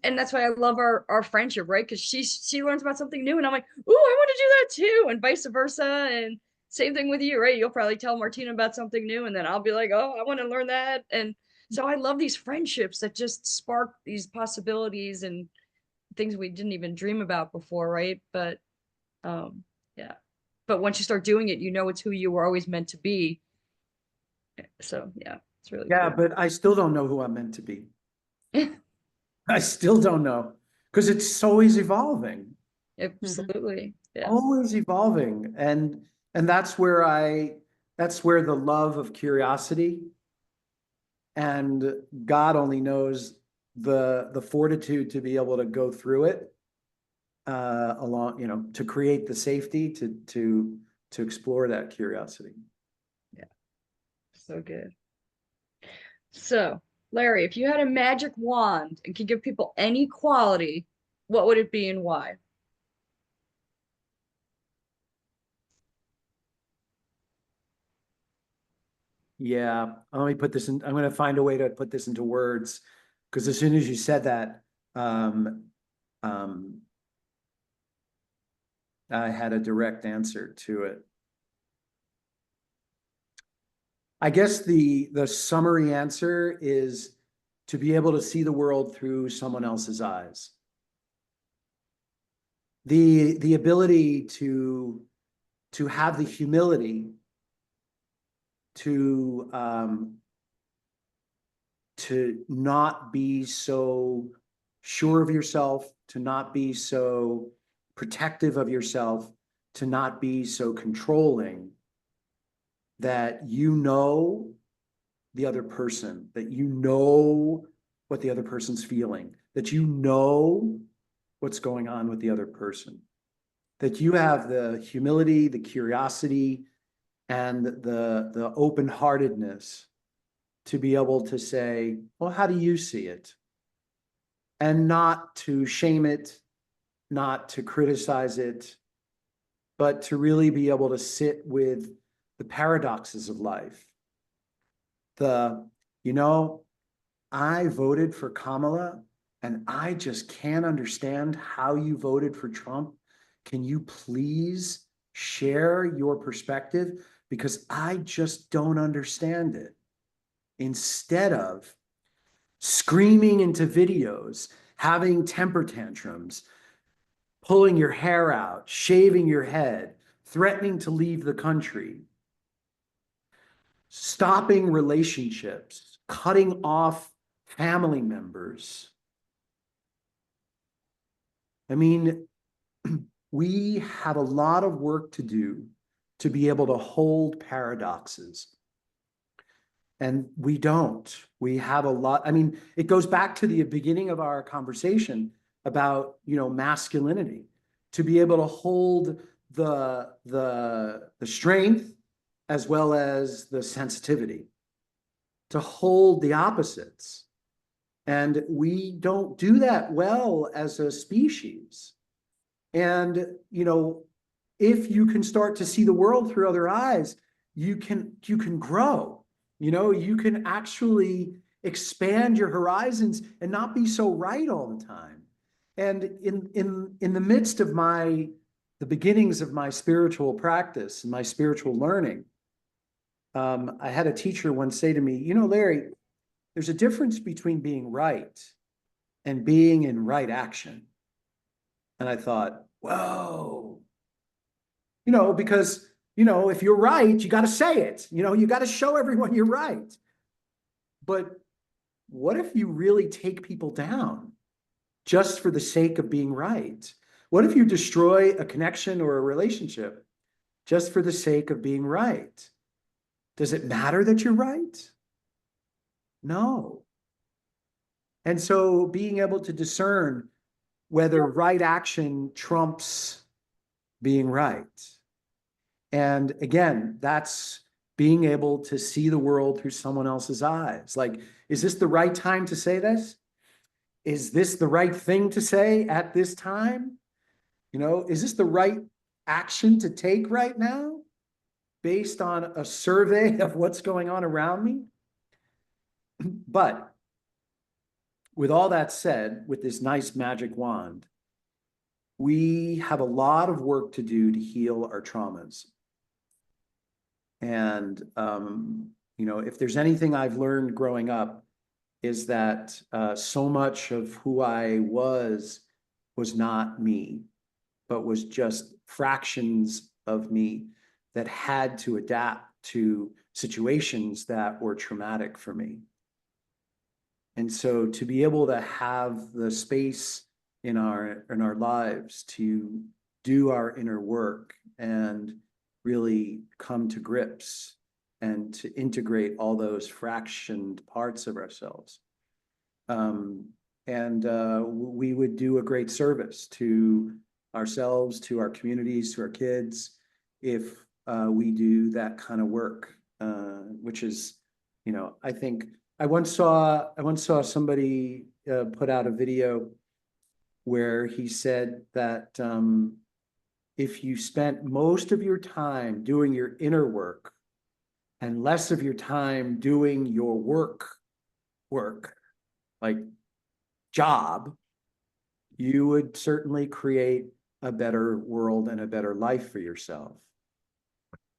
that's why I love our friendship, right? Because she learns about something new, and I'm like, ooh, I want to do that too, and vice versa. And same thing with you, right? You'll probably tell Martina about something new, and then I'll be like, oh, I want to learn that. And so I love these friendships that just spark these possibilities and things we didn't even dream about before, right? But yeah. But once you start doing it, you know it's who you were always meant to be. So yeah, it's really Yeah, cool. but I still don't know who I'm meant to be. I still don't know because it's always evolving, Absolutely. Yeah. always evolving. And that's where that's where the love of curiosity, and God only knows the fortitude to be able to go through it, along, you know, to create the safety to explore that curiosity. Yeah. So good. So, Larry, if you had a magic wand and could give people any quality, what would it be and why? Yeah, let me put this in. I'm going to find a way to put this into words because as soon as you said that, um, I had a direct answer to it. I guess the summary answer is to be able to see the world through someone else's eyes. The ability to have the humility to not be so sure of yourself, to not be so protective of yourself, to not be so controlling, that you know the other person, that you know what the other person's feeling, that you know what's going on with the other person, that you have the humility, the curiosity, and the open-heartedness to be able to say, well, how do you see it? And not to shame it, not to criticize it, but to really be able to sit with the paradoxes of life. You know, I voted for Kamala and I just can't understand how you voted for Trump. Can you please share your perspective? Because I just don't understand it. Instead of screaming into videos, having temper tantrums, pulling your hair out, shaving your head, threatening to leave the country, stopping relationships, cutting off family members. I mean, we have a lot of work to do to be able to hold paradoxes. And we don't. We have a lot. I mean, it goes back to the beginning of our conversation about, masculinity, to be able to hold the strength as well as the sensitivity, to hold the opposites. And we don't do that well as a species. And, if you can start to see the world through other eyes, you can grow. You can actually expand your horizons and not be so right all the time. And in the midst of the beginnings of my spiritual practice and my spiritual learning, I had a teacher once say to me, Larry, there's a difference between being right and being in right action. And I thought, whoa, because, if you're right, you got to say it, you got to show everyone you're right. But what if you really take people down just for the sake of being right? What if you destroy a connection or a relationship just for the sake of being right? Does it matter that you're right? No. And so being able to discern whether right action trumps being right. And again, that's being able to see the world through someone else's eyes. Like, is this the right time to say this? Is this the right thing to say at this time? Is this the right action to take right now based on a survey of what's going on around me? But with all that said, with this nice magic wand, we have a lot of work to do to heal our traumas. And, if there's anything I've learned growing up, is that so much of who I was not me, but was just fractions of me that had to adapt to situations that were traumatic for me. And so to be able to have the space in our lives to do our inner work and really come to grips and to integrate all those fractioned parts of ourselves. We would do a great service to ourselves, to our communities, to our kids, if we do that kind of work, which is, I think I once saw somebody put out a video where he said that if you spent most of your time doing your inner work and less of your time doing your work, like job, you would certainly create a better world and a better life for yourself.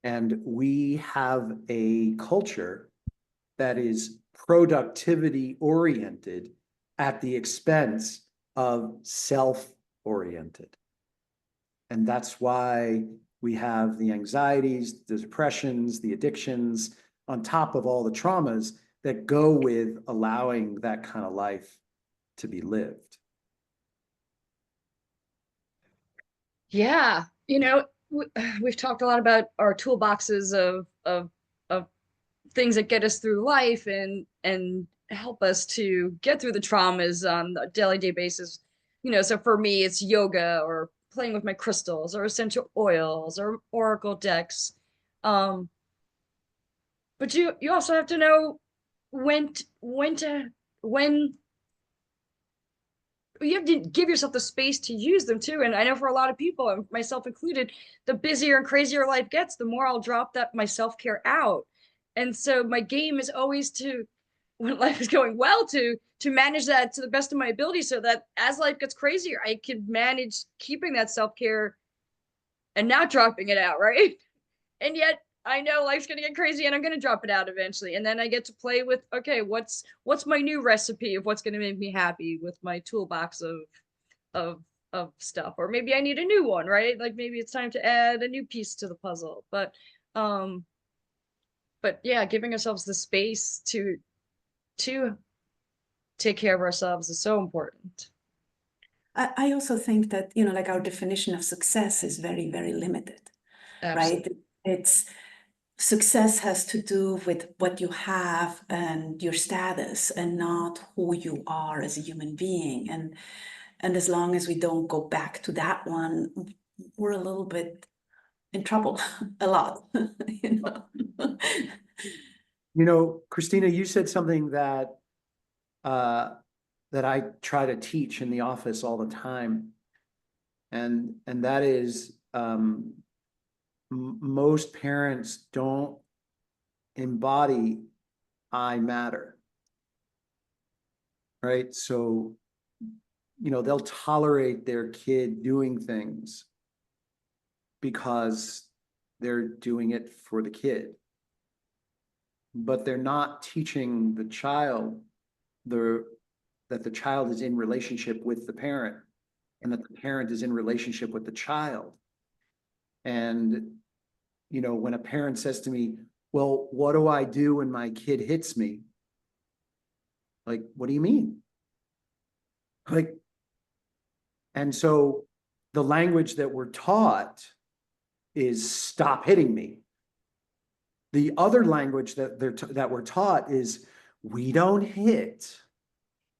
And we have a culture that is productivity oriented at the expense of self-oriented. And that's why we have the anxieties, the depressions, the addictions, on top of all the traumas that go with allowing that kind of life to be lived. Yeah. We've talked a lot about our toolboxes of things that get us through life and help us to get through the traumas on a daily day basis. You know, so for me, it's yoga or playing with my crystals or essential oils or oracle decks. But you also have to know when you have to give yourself the space to use them too. And I know for a lot of people, and myself included, the busier and crazier life gets, the more I'll drop that my self-care out. And so my game is always to, when life is going well, to manage that to the best of my ability, so that as life gets crazier, I can manage keeping that self-care and not dropping it out, right? And yet I know life's gonna get crazy and I'm gonna drop it out eventually. And then I get to play with, okay, what's my new recipe of what's gonna make me happy with my toolbox of stuff. Or maybe I need a new one, right? Like maybe it's time to add a new piece to the puzzle. But yeah, giving ourselves the space to take care of ourselves is so important. I also think that, you know, like our definition of success is very, very limited, Absolutely. right? It's success has to do with what you have and your status and not who you are as a human being. And as long as we don't go back to that one, we're a little bit in trouble, a lot, you know. You know, Christina, you said something that that I try to teach in the office all the time. And that is, most parents don't embody I matter. Right? So, you know, they'll tolerate their kid doing things because they're doing it for the kid. But they're not teaching the child that the child is in relationship with the parent and that the parent is in relationship with the child. And, you know, when a parent says to me, well, what do I do when my kid hits me? Like, what do you mean? Like, and so the language that we're taught is stop hitting me. The other language that we're taught is we don't hit,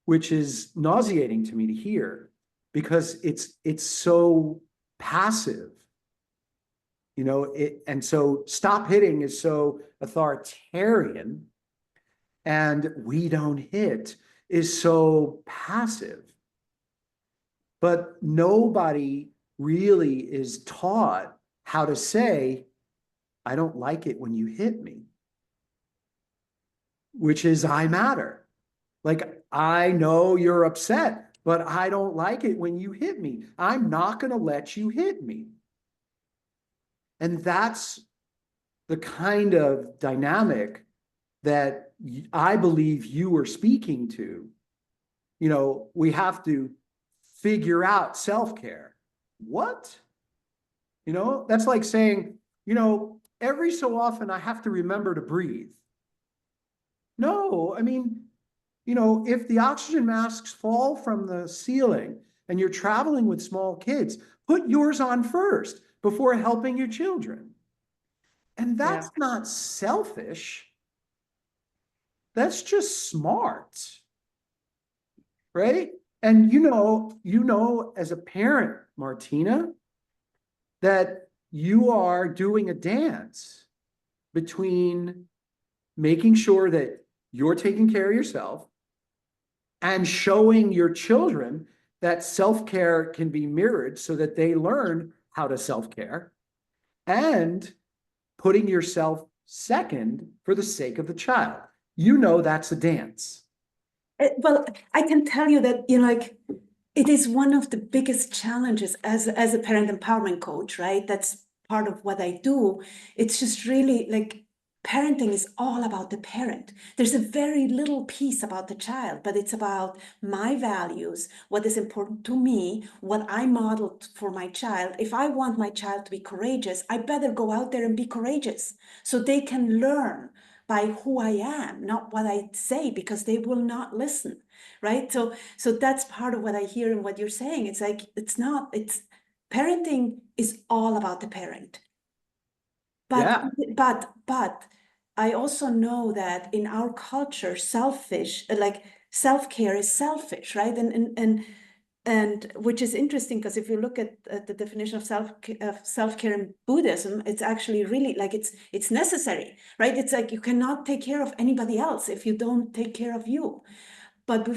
which is nauseating to me to hear because it's so passive, you know. And so stop hitting is so authoritarian, and we don't hit is so passive. But nobody really is taught how to say, I don't like it when you hit me, which is I matter. Like, I know you're upset, but I don't like it when you hit me. I'm not going to let you hit me. And that's the kind of dynamic that I believe you were speaking to. You know, we have to figure out self-care. What? You know, that's like saying, you know, every so often I have to remember to breathe. No, I mean, you know, if the oxygen masks fall from the ceiling and you're traveling with small kids, put yours on first before helping your children. And that's not selfish. That's just smart, right? And you know, as a parent, Martina, that you are doing a dance between making sure that you're taking care of yourself and showing your children that self-care can be mirrored so that they learn how to self-care, and putting yourself second for the sake of the child. You know, that's a dance. Well, I can tell you that, you know, like it is one of the biggest challenges as a parent empowerment coach, right? That's part of what I do. It's just really like parenting is all about the parent. There's a very little piece about the child, but it's about my values, what is important to me, what I modeled for my child. If I want my child to be courageous, I better go out there and be courageous so they can learn by who I am, not what I say, because they will not listen, right? So that's part of what I hear and what you're saying. It's like, it's parenting is all about the parent. But I also know that in our culture, self-care is selfish, right? And which is interesting, because if you look at the definition of self-care in Buddhism, it's actually really like it's necessary, right? It's like you cannot take care of anybody else if you don't take care of you. But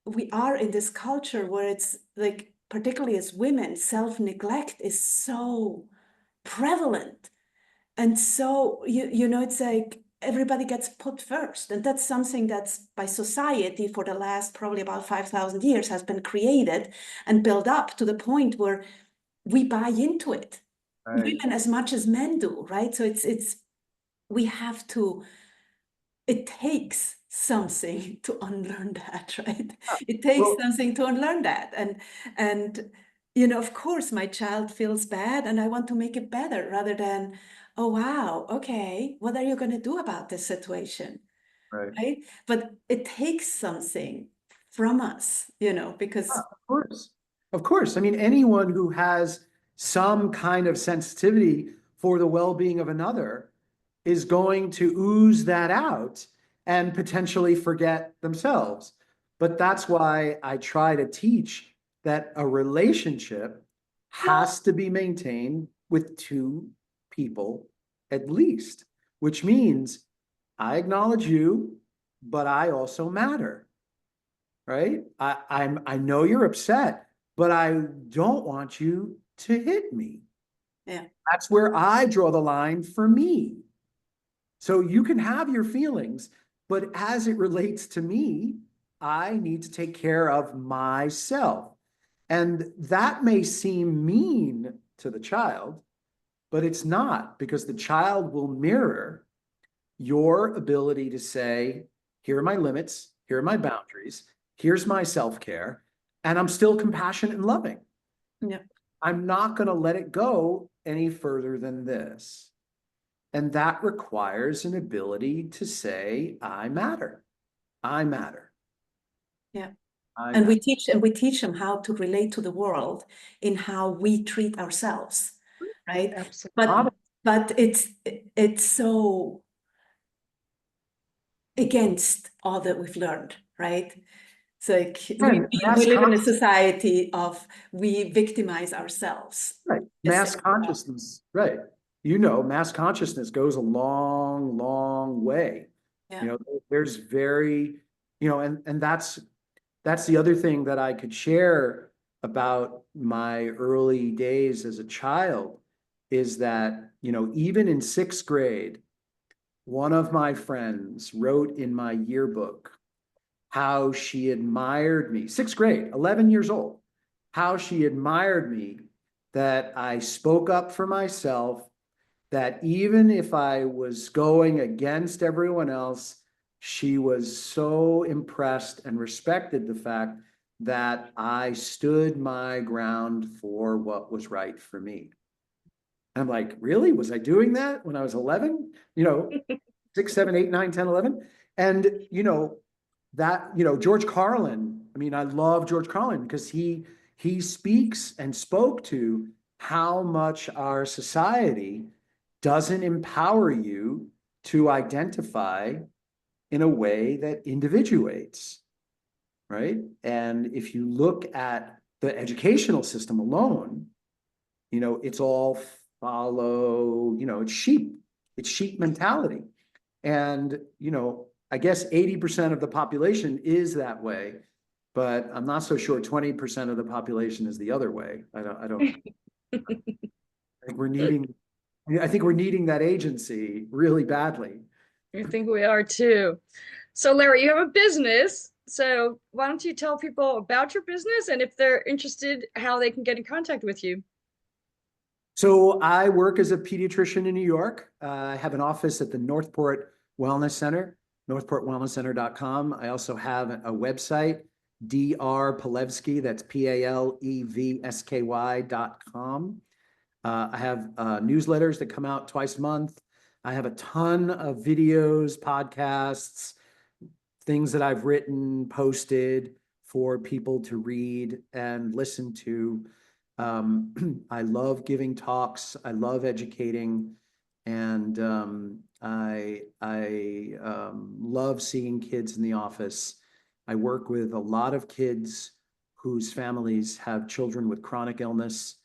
we are in this culture where it's like, particularly as women, self-neglect is so prevalent. And so, it's like everybody gets put first. And that's something that's by society for the last probably about 5,000 years has been created and built up to the point where we buy into it. Right. Women as much as men do, right? So we have to, it takes something to unlearn that, right? It takes Well, something to unlearn that. And of course, my child feels bad and I want to make it better rather than, oh, wow, okay, what are you going to do about this situation? right. Right? But it takes something from us, because Of course. Of course. I mean, anyone who has some kind of sensitivity for the well-being of another is going to ooze that out and potentially forget themselves. But that's why I try to teach that a relationship has to be maintained with two people at least, which means I acknowledge you, but I also matter. Right? I know you're upset, but I don't want you to hit me. yeah, That's where I draw the line for me. So you can have your feelings, but as it relates to me, I need to take care of myself. And that may seem mean to the child, but it's not, because the child will mirror your ability to say, here are my limits, here are my boundaries, here's my self-care, and I'm still compassionate and loving. yeah. I'm not going to let it go any further than this. And that requires an ability to say, I matter. I matter. Yeah. I And matter. we teach them how to relate to the world in how we treat ourselves, right? Absolutely. But it's so against all that we've learned, right? It's like And we mass live in a consciousness, society of we victimize ourselves. right? Mass consciousness, right? Mass consciousness goes a long, long way. Yeah. There's very, and that's the other thing that I could share about my early days as a child is that, even in sixth grade, one of my friends wrote in my yearbook how she admired me, sixth grade, 11 years old, how she admired me, that I spoke up for myself, that even if I was going against everyone else, she was so impressed and respected the fact that I stood my ground for what was right for me. I'm like, really? Was I doing that when I was 11? 6, 7, 8, 9, 10, 11? And, George Carlin, I mean, I love George Carlin because he speaks and spoke to how much our society doesn't empower you to identify in a way that individuates, right? And if you look at the educational system alone, it's all follow, it's sheep mentality. And, I guess 80% of the population is that way, but I'm not so sure 20% of the population is the other way. I don't, I think we're needing that agency really badly. I think we are too. So Larry, you have a business. So why don't you tell people about your business and if they're interested, how they can get in contact with you? So I work as a pediatrician in New York. I have an office at the Northport Wellness Center, northportwellnesscenter.com. I also have a website, Dr. Palevsky, that's PALEVSKY.com. I have newsletters that come out twice a month. I have a ton of videos, podcasts, things that I've written, posted for people to read and listen to. I love giving talks. I love educating. And I love seeing kids in the office. I work with a lot of kids whose families have children with chronic illness,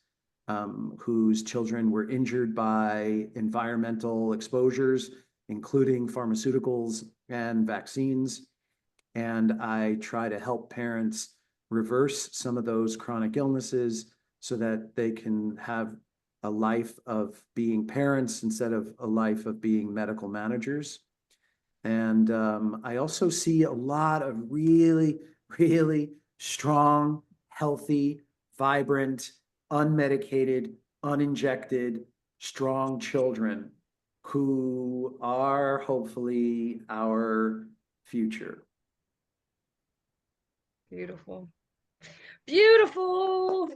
whose children were injured by environmental exposures, including pharmaceuticals and vaccines. And I try to help parents reverse some of those chronic illnesses so that they can have a life of being parents instead of a life of being medical managers. And I also see a lot of really, really strong, healthy, vibrant, unmedicated, uninjected, strong children who are hopefully our future. Beautiful. Beautiful.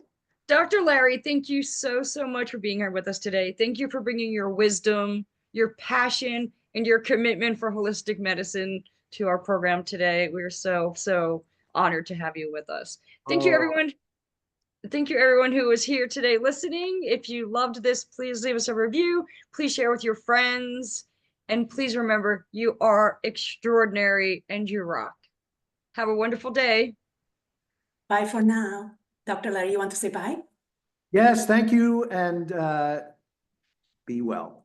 Dr. Larry, thank you so, so much for being here with us today. Thank you for bringing your wisdom, your passion, and your commitment for holistic medicine to our program today. We're so, so honored to have you with us. Thank you, everyone. Thank you, everyone who was here today listening. If you loved this, please leave us a review. Please share with your friends. And please remember, you are extraordinary and you rock. Have a wonderful day. Bye for now. Dr. Larry, you want to say bye? Yes, thank you, and be well.